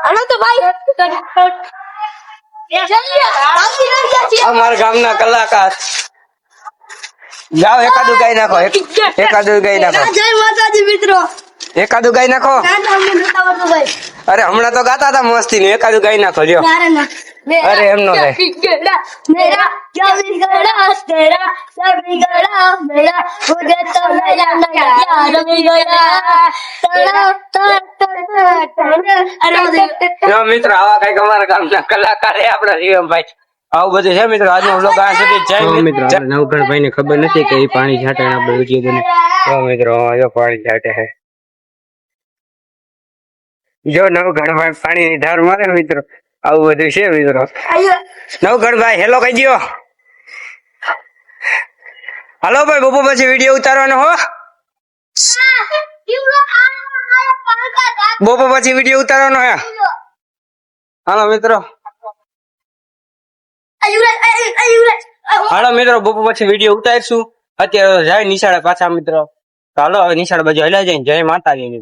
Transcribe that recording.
હાલો તો ભાઈ અમારા ગામના કલાકાર જાઓ એકાદું ગાઈ નાખો એકાદું ગાઈ નાખો જય માતાજી મિત્રો એકાદું ગાઈ નાખો અરે હમણાં તો ગાતા હતા મસ્તી નું એકાદું ગાઈ નાખો લ્યો અરે એમ નો ગાય मेरा क्या बिगड़ा तेरा सब बिगड़ा मेरा मुझे तो नया नया यार बिगड़ा જો મિત્રો આવા કઈક અમારા ગામના કલાકાર હે આપણા શિવમભાઈ આવું બધું છે મિત્રો આજનો વ્લોગ આ સુધી જય મિત્રો નવગણભાઈ ને ખબર નથી કે એ પાણી છાંટે આપણે વિડીયો બને મિત્રો જો પાણી છાંટે છે જો નવગણભાઈ પાણી ની ધાર મારે મિત્રો આવું બધું છે મિત્રો નવગણભાઈ હેલો કહી દો હાલો ભાઈ બપોર પછી વિડીયો ઉતારવાનો હો બપોર પછી વિડીયો ઉતારવાનો હે હાલો મિત્રો હાલો મિત્રો બપોર પછી વિડીયો ઉતારશું અત્યારે જાય નિશાળે પાછા મિત્રો હાલો હવે નિશાળ બાજુ હલા જાય જય માતાજી.